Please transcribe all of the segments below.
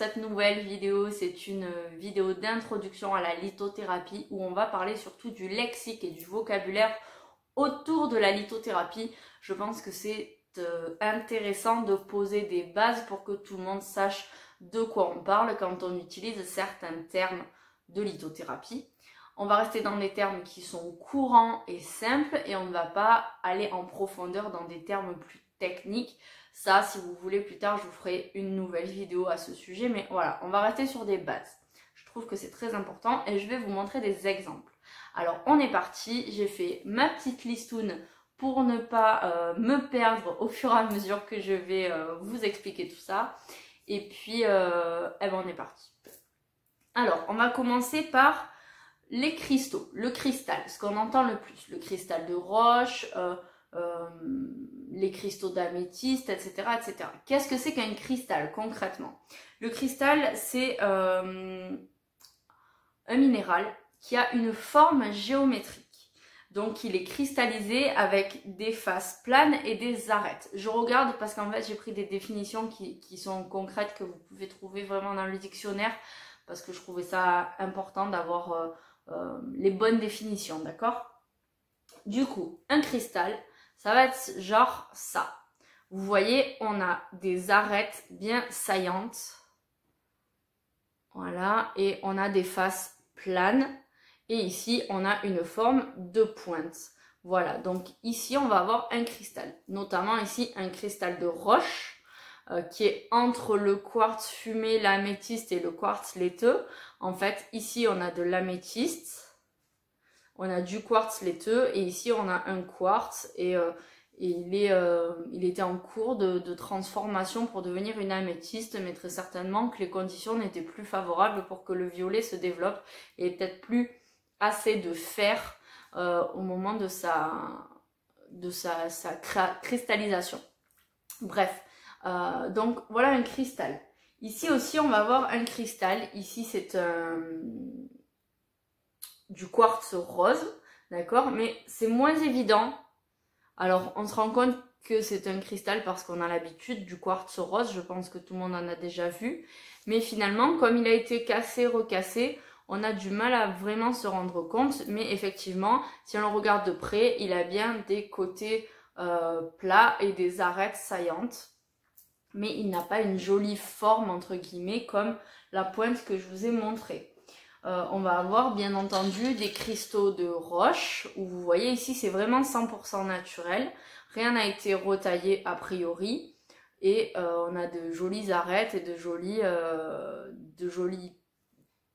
cette nouvelle vidéo. C'est une vidéo d'introduction à la lithothérapie où on va parler surtout du lexique et du vocabulaire autour de la lithothérapie. Je pense que c'est intéressant de poser des bases pour que tout le monde sache de quoi on parle quand on utilise certains termes de lithothérapie. On va rester dans des termes qui sont courants et simples et on ne va pas aller en profondeur dans des termes plus techniques. Ça, si vous voulez, plus tard, je vous ferai une nouvelle vidéo à ce sujet. Mais voilà, on va rester sur des bases. Je trouve que c'est très important et je vais vous montrer des exemples. Alors, on est parti. J'ai fait ma petite listoune pour ne pas me perdre au fur et à mesure que je vais vous expliquer tout ça. Et puis, on est parti. Alors, on va commencer par les cristaux, le cristal, ce qu'on entend le plus. Le cristal de roche, les cristaux d'améthyste, etc., etc. Qu'est-ce que c'est qu'un cristal concrètement? Le cristal, c'est un minéral qui a une forme géométrique. Donc il est cristallisé avec des faces planes et des arêtes. Je regarde parce qu'en fait j'ai pris des définitions qui sont concrètes que vous pouvez trouver vraiment dans le dictionnaire parce que je trouvais ça important d'avoir les bonnes définitions, d'accord? Du coup, un cristal, ça va être genre ça. Vous voyez, on a des arêtes bien saillantes. Voilà, et on a des faces planes. Et ici, on a une forme de pointe. Voilà, donc ici, on va avoir un cristal. Notamment ici, un cristal de roche qui est entre le quartz fumé, l'améthyste et le quartz laiteux. En fait, ici, on a de l'améthyste. On a du quartz laiteux et ici on a un quartz et il était en cours de transformation pour devenir une améthyste, mais très certainement que les conditions n'étaient plus favorables pour que le violet se développe et peut-être plus assez de fer au moment de sa cristallisation. Bref, donc voilà un cristal. Ici aussi on va avoir un cristal, ici c'est du quartz rose, d'accord, mais c'est moins évident. Alors, on se rend compte que c'est un cristal parce qu'on a l'habitude du quartz rose, je pense que tout le monde en a déjà vu. Mais finalement, comme il a été cassé, recassé, on a du mal à vraiment se rendre compte. Mais effectivement, si on le regarde de près, il a bien des côtés plats et des arêtes saillantes. Mais il n'a pas une jolie forme, entre guillemets, comme la pointe que je vous ai montrée. On va avoir bien entendu des cristaux de roche où vous voyez ici c'est vraiment 100% naturel, rien n'a été retaillé a priori et on a de jolies arêtes et de jolis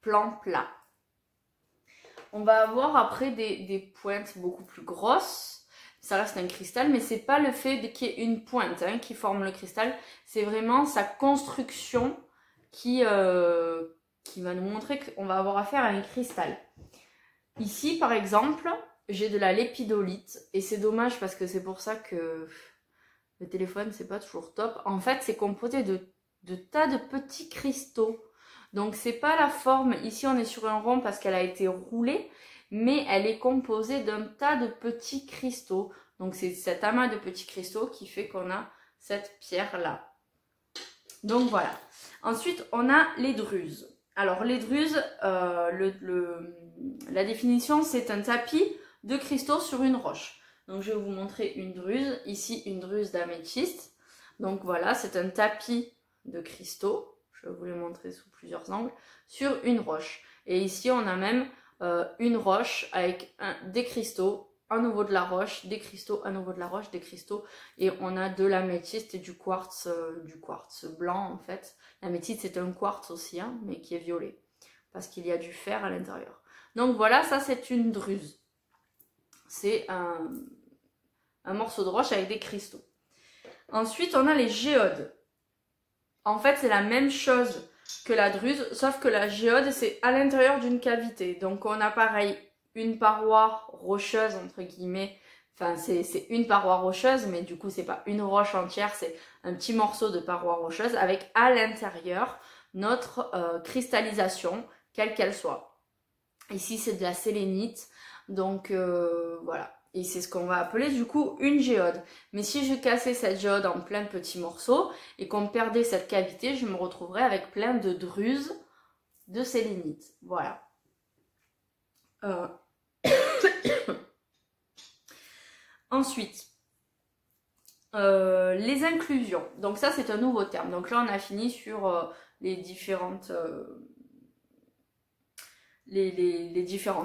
plans plats. On va avoir après des pointes beaucoup plus grosses, ça reste un cristal mais c'est pas le fait qu'il y ait une pointe qui forme le cristal, c'est vraiment sa construction qui va nous montrer qu'on va avoir affaire à un cristal. Ici, par exemple, j'ai de la lépidolite et c'est dommage parce que c'est pour ça que le téléphone, c'est pas toujours top. En fait, c'est composé de tas de petits cristaux. Donc, c'est pas la forme. Ici, on est sur un rond parce qu'elle a été roulée, mais elle est composée d'un tas de petits cristaux. Donc, c'est cet amas de petits cristaux qui fait qu'on a cette pierre-là. Donc, voilà. Ensuite, on a les druses. Alors les druses, la définition c'est un tapis de cristaux sur une roche. Donc je vais vous montrer une druse, ici une druse d'améthyste. Donc voilà, c'est un tapis de cristaux, je vais vous le montrer sous plusieurs angles, sur une roche. Et ici on a même une roche avec des cristaux, à nouveau de la roche, des cristaux, à nouveau de la roche, des cristaux. Et on a de l'améthyste et du quartz blanc en fait. L'améthyste c'est un quartz aussi, mais qui est violet. Parce qu'il y a du fer à l'intérieur. Donc voilà, ça c'est une druse. C'est un morceau de roche avec des cristaux. Ensuite on a les géodes. En fait c'est la même chose que la druse, sauf que la géode c'est à l'intérieur d'une cavité. Donc on a pareil une paroi rocheuse entre guillemets, enfin c'est une paroi rocheuse mais du coup c'est pas une roche entière, c'est un petit morceau de paroi rocheuse avec à l'intérieur notre cristallisation quelle qu'elle soit. Ici c'est de la sélénite, donc voilà. Et c'est ce qu'on va appeler du coup une géode. Mais si je cassais cette géode en plein de petits morceaux et qu'on perdait cette cavité, je me retrouverais avec plein de druses de sélénite. Voilà. Ensuite, les inclusions. Donc ça, c'est un nouveau terme. Donc là, on a fini sur les différentes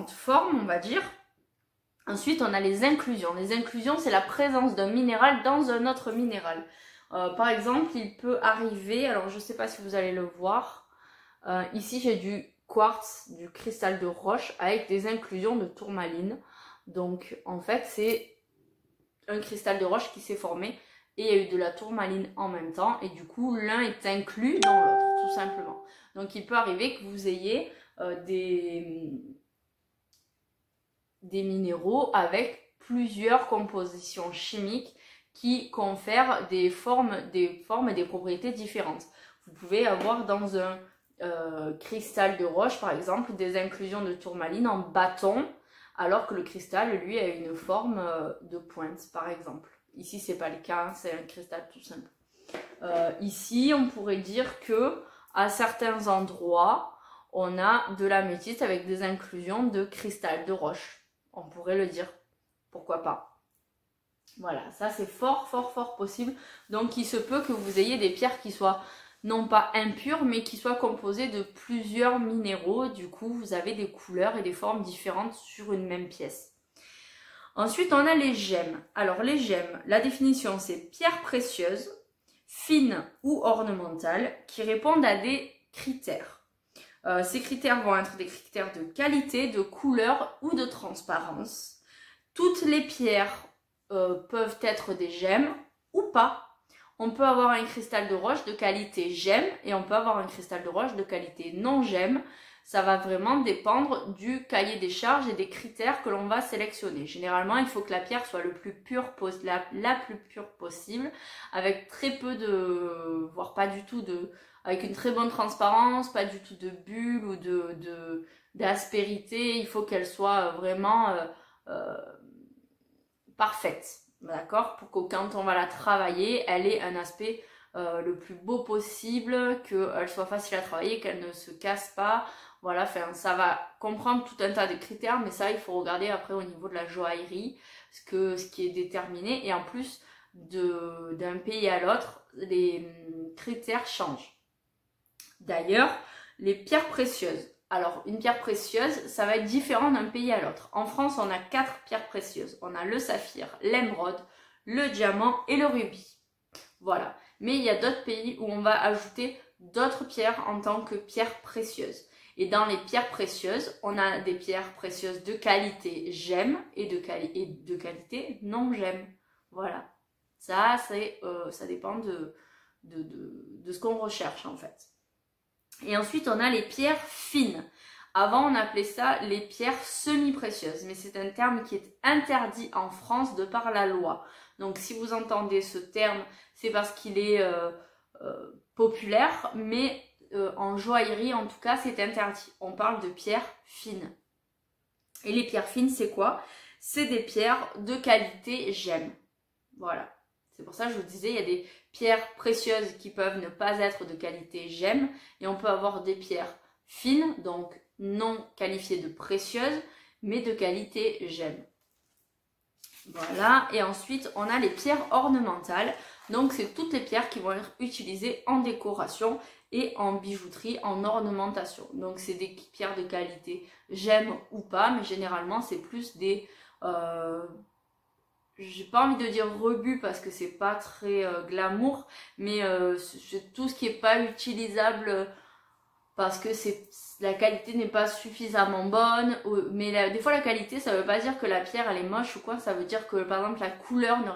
formes, on va dire. Ensuite, on a les inclusions. Les inclusions, c'est la présence d'un minéral dans un autre minéral. Par exemple, il peut arriver, alors je ne sais pas si vous allez le voir, ici j'ai du quartz, du cristal de roche avec des inclusions de tourmaline. Donc en fait, c'est un cristal de roche qui s'est formé et il y a eu de la tourmaline en même temps et du coup, l'un est inclus dans l'autre, tout simplement. Donc il peut arriver que vous ayez des minéraux avec plusieurs compositions chimiques qui confèrent des formes et des propriétés différentes. Vous pouvez avoir dans un cristal de roche, par exemple, des inclusions de tourmaline en bâton, alors que le cristal, lui, a une forme de pointe, par exemple. Ici, c'est pas le cas, hein, c'est un cristal tout simple. Ici, on pourrait dire que à certains endroits, on a de l'améthyste avec des inclusions de cristal de roche. On pourrait le dire. Pourquoi pas? Voilà, ça c'est fort, fort, fort possible. Donc il se peut que vous ayez des pierres qui soient non pas impures, mais qui soient composées de plusieurs minéraux. Du coup, vous avez des couleurs et des formes différentes sur une même pièce. Ensuite, on a les gemmes. Alors les gemmes, la définition c'est pierres précieuses, fines ou ornementales, qui répondent à des critères. Ces critères vont être des critères de qualité, de couleur ou de transparence. Toutes les pierres peuvent être des gemmes ou pas. On peut avoir un cristal de roche de qualité gemme et on peut avoir un cristal de roche de qualité non gemme. Ça va vraiment dépendre du cahier des charges et des critères que l'on va sélectionner. Généralement, il faut que la pierre soit le plus pure, la plus pure possible, avec très peu de, voire pas du tout de, avec une très bonne transparence, pas du tout de bulles ou d'aspérité. Il faut qu'elle soit vraiment parfaite, d'accord, pour que quand on va la travailler, elle ait un aspect le plus beau possible, qu'elle soit facile à travailler, qu'elle ne se casse pas. Voilà, enfin, ça va comprendre tout un tas de critères, mais ça, il faut regarder après au niveau de la joaillerie, ce qui est déterminé. Et en plus, d'un pays à l'autre, les critères changent. D'ailleurs, les pierres précieuses. Alors, une pierre précieuse, ça va être différent d'un pays à l'autre. En France, on a 4 pierres précieuses. On a le saphir, l'émeraude, le diamant et le rubis. Voilà. Mais il y a d'autres pays où on va ajouter d'autres pierres en tant que pierres précieuses. Et dans les pierres précieuses, on a des pierres précieuses de qualité gemme et de qualité non gemme. Voilà. Ça dépend de ce qu'on recherche en fait. Et ensuite, on a les pierres fines. Avant, on appelait ça les pierres semi-précieuses, mais c'est un terme qui est interdit en France de par la loi. Donc, si vous entendez ce terme, c'est parce qu'il est populaire, mais en joaillerie, en tout cas, c'est interdit. On parle de pierres fines. Et les pierres fines, c'est quoi? C'est des pierres de qualité gemme. Voilà. C'est pour ça que je vous disais, il y a des pierres précieuses qui peuvent ne pas être de qualité gemme et on peut avoir des pierres fines, donc non qualifiées de précieuses, mais de qualité gemme. Voilà, et ensuite on a les pierres ornementales, donc c'est toutes les pierres qui vont être utilisées en décoration et en bijouterie, en ornementation. Donc c'est des pierres de qualité gemme ou pas, mais généralement c'est plus des... j'ai pas envie de dire rebut parce que c'est pas très glamour, mais c'est tout ce qui est pas utilisable parce que la qualité n'est pas suffisamment bonne. Mais des fois la qualité, ça veut pas dire que la pierre elle est moche ou quoi, ça veut dire que par exemple la couleur ne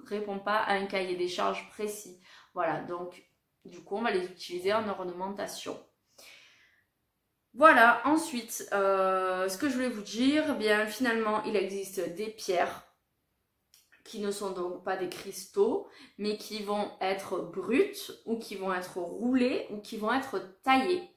répond pas à un cahier des charges précis. Voilà, donc du coup on va les utiliser en ornementation. Voilà, ensuite, ce que je voulais vous dire, eh bien finalement il existe des pierres qui ne sont donc pas des cristaux, mais qui vont être brutes, ou qui vont être roulées, ou qui vont être taillées.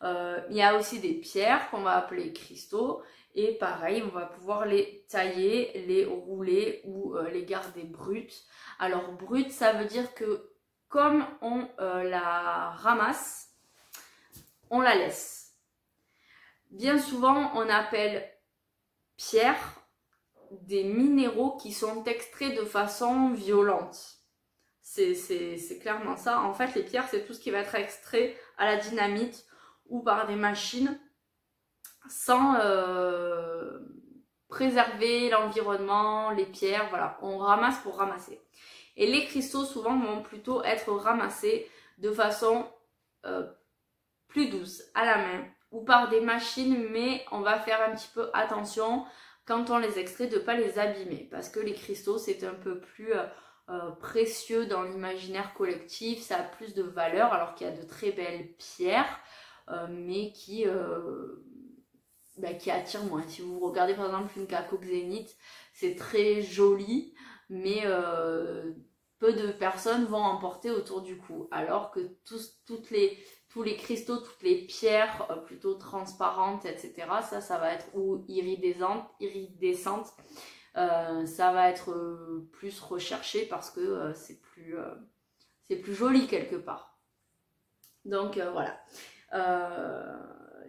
Il y a aussi des pierres qu'on va appeler cristaux. Et pareil, on va pouvoir les tailler, les rouler ou les garder brutes. Alors brute, ça veut dire que comme on la ramasse, on la laisse. Bien souvent, on appelle pierre des minéraux qui sont extraits de façon violente. C'est clairement ça. En fait, les pierres, c'est tout ce qui va être extrait à la dynamite ou par des machines sans préserver l'environnement, les pierres, voilà. On ramasse pour ramasser. Et les cristaux, souvent, vont plutôt être ramassés de façon plus douce, à la main ou par des machines, mais on va faire un petit peu attention quand on les extrait de ne pas les abîmer, parce que les cristaux, c'est un peu plus précieux dans l'imaginaire collectif, ça a plus de valeur, alors qu'il y a de très belles pierres, mais qui attirent moins. Si vous regardez par exemple une cacoque zénith, c'est très joli, mais peu de personnes vont en porter autour du cou, alors que tous les cristaux, toutes les pierres plutôt transparentes, etc., ça va être, ou iridescentes, ça va être plus recherché parce que c'est plus joli quelque part. Donc voilà.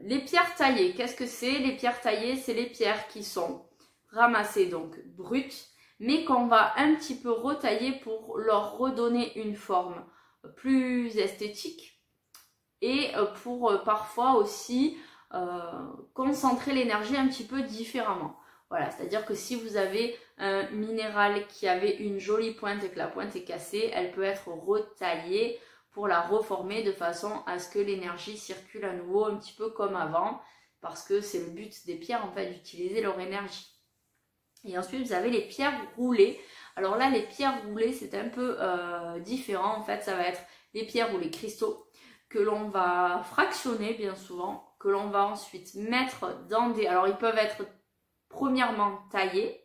Les pierres taillées, qu'est-ce que c'est? Les pierres taillées, c'est les pierres qui sont ramassées, donc brutes, mais qu'on va un petit peu retailler pour leur redonner une forme plus esthétique et pour parfois aussi concentrer l'énergie un petit peu différemment. Voilà, c'est-à-dire que si vous avez un minéral qui avait une jolie pointe et que la pointe est cassée, elle peut être retaillée pour la reformer de façon à ce que l'énergie circule à nouveau un petit peu comme avant, parce que c'est le but des pierres en fait, d'utiliser leur énergie. Et ensuite vous avez les pierres roulées. Alors là les pierres roulées c'est un peu différent en fait, ça va être les pierres ou les cristaux que l'on va fractionner bien souvent, que l'on va ensuite mettre dans des... Alors ils peuvent être premièrement taillés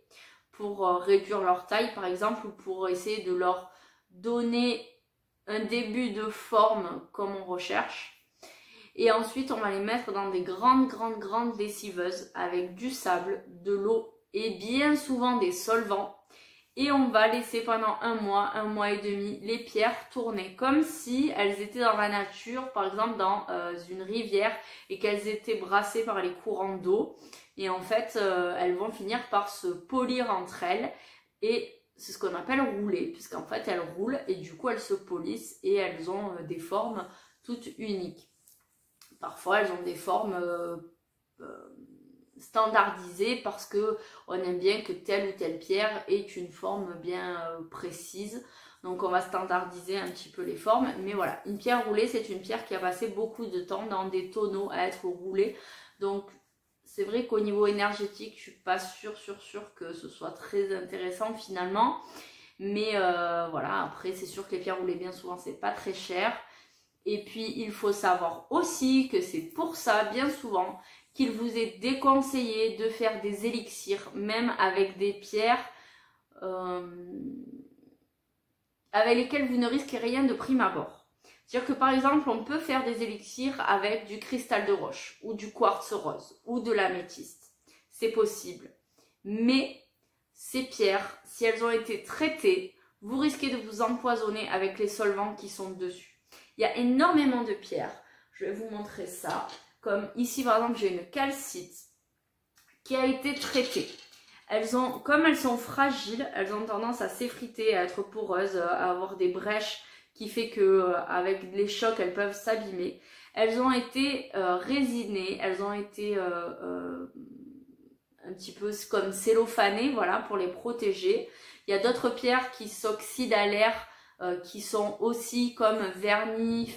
pour réduire leur taille par exemple, ou pour essayer de leur donner un début de forme comme on recherche. Et ensuite on va les mettre dans des grandes lessiveuses avec du sable, de l'eau et bien souvent des solvants. Et on va laisser pendant un mois et demi, les pierres tourner comme si elles étaient dans la nature, par exemple dans une rivière, et qu'elles étaient brassées par les courants d'eau. Et en fait, elles vont finir par se polir entre elles. Et c'est ce qu'on appelle rouler, puisqu'en fait, elles roulent et du coup, elles se polissent et elles ont des formes toutes uniques. Parfois, elles ont des formes... standardisé parce que on aime bien que telle ou telle pierre ait une forme bien précise, donc on va standardiser un petit peu les formes. Mais voilà, une pierre roulée c'est une pierre qui a passé beaucoup de temps dans des tonneaux à être roulée, donc c'est vrai qu'au niveau énergétique je suis pas sûre que ce soit très intéressant finalement, mais voilà, après c'est sûr que les pierres roulées bien souvent c'est pas très cher. Et puis il faut savoir aussi que c'est pour ça bien souvent qu'il vous est déconseillé de faire des élixirs, même avec des pierres avec lesquelles vous ne risquez rien de prime abord. C'est-à-dire que par exemple, on peut faire des élixirs avec du cristal de roche, ou du quartz rose, ou de l'améthyste. C'est possible. Mais ces pierres, si elles ont été traitées, vous risquez de vous empoisonner avec les solvants qui sont dessus. Il y a énormément de pierres. Je vais vous montrer ça. Comme ici par exemple j'ai une calcite qui a été traitée. Comme elles sont fragiles, elles ont tendance à s'effriter, à être poreuses, à avoir des brèches qui fait que avec les chocs elles peuvent s'abîmer. Elles ont été résinées, elles ont été un petit peu comme cellophanées, voilà, pour les protéger. Il y a d'autres pierres qui s'oxydent à l'air, qui sont aussi comme vernis,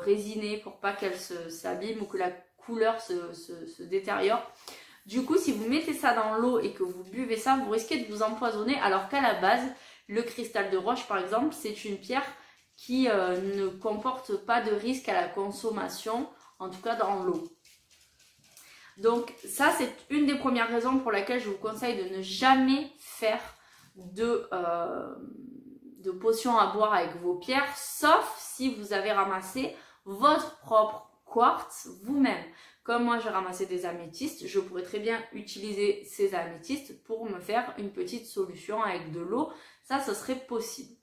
résinées pour pas qu'elles s'abîment ou que la couleur se détériore. Du coup, si vous mettez ça dans l'eau et que vous buvez ça, vous risquez de vous empoisonner, alors qu'à la base, le cristal de roche par exemple, c'est une pierre qui ne comporte pas de risque à la consommation, en tout cas dans l'eau. Donc ça, c'est une des premières raisons pour laquelle je vous conseille de ne jamais faire de potions à boire avec vos pierres, sauf si vous avez ramassé votre propre quartz vous-même. Comme moi j'ai ramassé des améthystes, je pourrais très bien utiliser ces améthystes pour me faire une petite solution avec de l'eau. Ça, ce serait possible.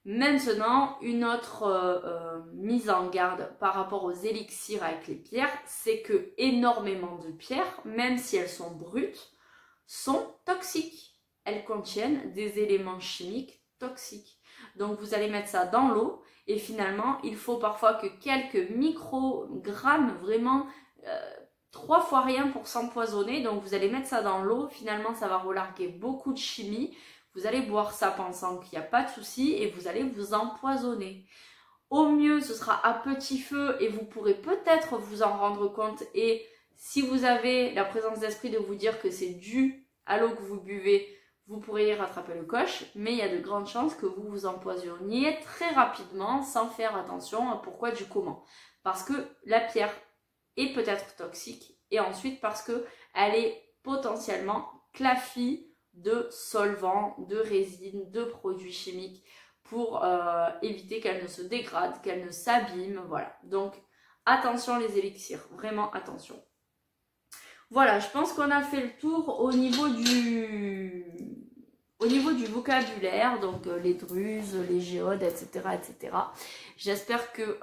Maintenant, une autre mise en garde par rapport aux élixirs avec les pierres, c'est que énormément de pierres, même si elles sont brutes, sont toxiques. Elles contiennent des éléments chimiques toxiques. Donc vous allez mettre ça dans l'eau et finalement il faut parfois que quelques microgrammes, vraiment 3 fois rien pour s'empoisonner. Donc vous allez mettre ça dans l'eau, finalement ça va relarguer beaucoup de chimie. Vous allez boire ça pensant qu'il n'y a pas de souci et vous allez vous empoisonner. Au mieux ce sera à petit feu et vous pourrez peut-être vous en rendre compte, et si vous avez la présence d'esprit de vous dire que c'est dû à l'eau que vous buvez, vous pourriez rattraper le coche, mais il y a de grandes chances que vous vous empoisonniez très rapidement sans faire attention à pourquoi du comment. Parce que la pierre est peut-être toxique et ensuite parce qu'elle est potentiellement clafie de solvants, de résines, de produits chimiques pour éviter qu'elle ne se dégrade, qu'elle ne s'abîme, voilà. Donc attention les élixirs, vraiment attention. Voilà, je pense qu'on a fait le tour au niveau du vocabulaire, donc les druses, les géodes, etc. etc. J'espère que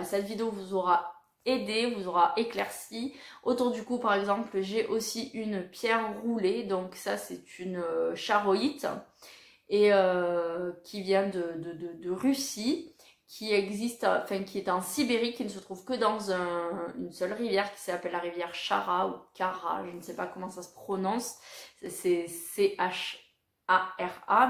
cette vidéo vous aura aidé, vous aura éclairci. Autour du cou, par exemple, j'ai aussi une pierre roulée, donc ça c'est une charoïte, et qui vient de Russie, qui existe, enfin qui est en Sibérie, qui ne se trouve que dans une seule rivière qui s'appelle la rivière Chara ou Kara, je ne sais pas comment ça se prononce, c'est C-H-A-R-A,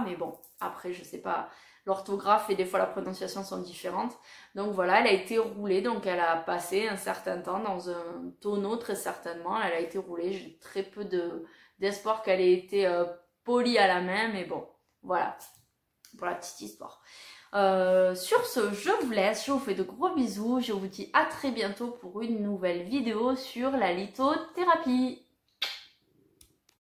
mais bon, après je sais pas l'orthographe et des fois la prononciation sont différentes. Donc voilà, elle a été roulée, donc elle a passé un certain temps dans un tonneau très certainement, elle a été roulée, j'ai très peu d'espoir qu'elle ait été polie à la main, mais bon, voilà, pour la petite histoire. Sur ce, je vous laisse, je vous fais de gros bisous, je vous dis à très bientôt pour une nouvelle vidéo sur la lithothérapie.